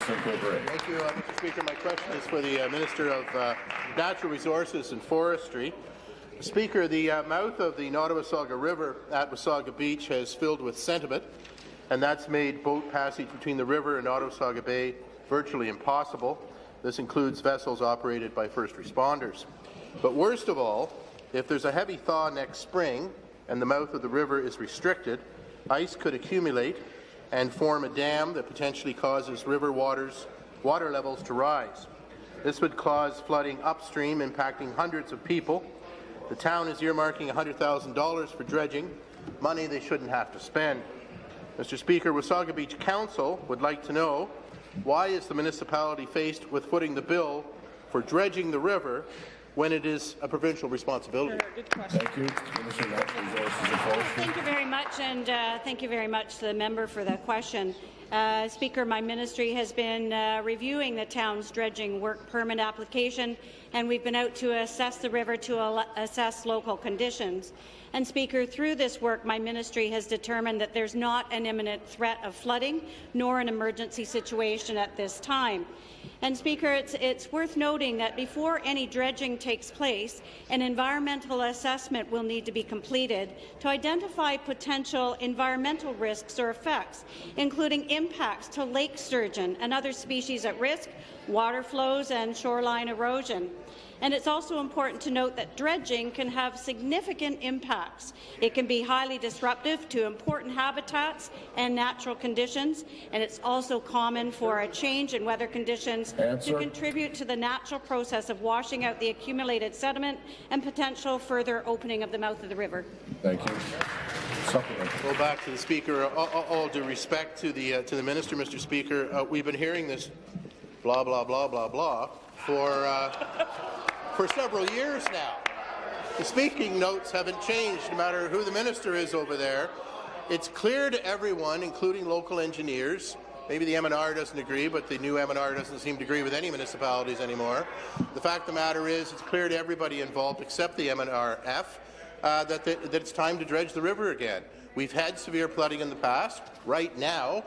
Thank you, Mr. Speaker. My question is for the Minister of Natural Resources and Forestry. Speaker, the mouth of the Wasaga River at Wasaga Beach has filled with sediment, and that's made boat passage between the river and Wasaga Bay virtually impossible. This includes vessels operated by first responders. But worst of all, if there's a heavy thaw next spring and the mouth of the river is restricted, ice could accumulate and form a dam that potentially causes river water levels to rise. This would cause flooding upstream, impacting hundreds of people. The town is earmarking $100,000 for dredging, money they shouldn't have to spend. Mr. Speaker, Wasaga Beach Council would like to know, why is the municipality faced with footing the bill for dredging the river when it is a provincial responsibility? Good question. Thank you. Minister of Natural Resources and Forestry. Thank you very much, and thank you very much to the member for that question. Speaker, my ministry has been reviewing the town's dredging work permit application, and we've been out to assess the river to assess local conditions. And Speaker, through this work, my ministry has determined that there's not an imminent threat of flooding nor an emergency situation at this time. And Speaker, it's worth noting that before any dredging takes place, an environmental assessment will need to be completed to identify potential environmental risks or effects, including impacts to lake sturgeon and other species at risk, water flows and shoreline erosion. And it's also important to note that dredging can have significant impacts. It can be highly disruptive to important habitats and natural conditions, and it's also common for a change in weather conditions to contribute to the natural process of washing out the accumulated sediment and potential further opening of the mouth of the river. Thank you. Go back to the Speaker. All due respect to the Minister, Mr. Speaker, we've been hearing this blah, blah, blah, blah, blah for several years now. The speaking notes haven't changed, no matter who the minister is over there. It's clear to everyone, including local engineers. Maybe the M&R doesn't agree, but the new M&R doesn't seem to agree with any municipalities anymore. The fact of the matter is, it's clear to everybody involved, except the MNRF, that it's time to dredge the river again. We've had severe flooding in the past. Right now,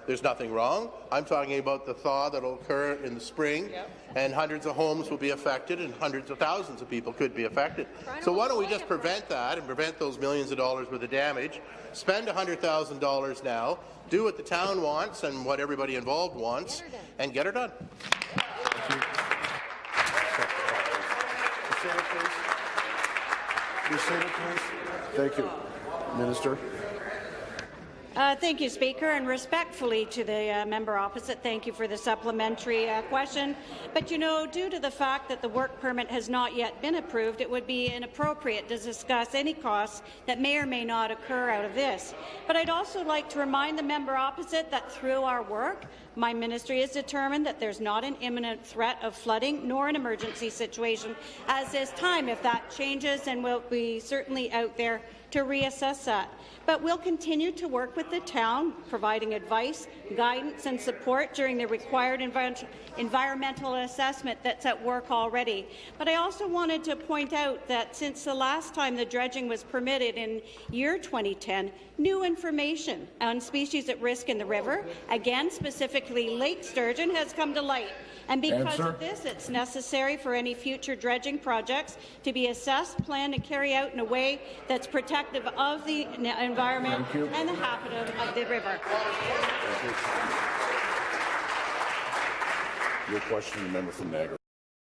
there's nothing wrong. I'm talking about the thaw that will occur in the spring, and hundreds of homes will be affected, and hundreds of thousands of people could be affected. So why don't we just prevent that and prevent those millions of dollars worth of damage, spend $100,000 now, do what the town wants and what everybody involved wants, and get her done. Thank you. Minister. Thank you, Speaker, and respectfully to the member opposite, thank you for the supplementary question. But, you know, due to the fact that the work permit has not yet been approved, it would be inappropriate to discuss any costs that may or may not occur out of this. But I'd also like to remind the member opposite that through our work, my ministry has determined that there's not an imminent threat of flooding nor an emergency situation as this time. If that changes, then we'll be certainly out there to reassess that. But we'll continue to work with the town, providing advice, guidance and support during the required environmental assessment that's at work already. But I also wanted to point out that since the last time the dredging was permitted in year 2010, new information on species at risk in the river, again specifically lake sturgeon, has come to light. And because of this, it's necessary for any future dredging projects to be assessed, planned and carried out in a way that's protective of the environment and the habitat of the river. Your question, the member from Niagara.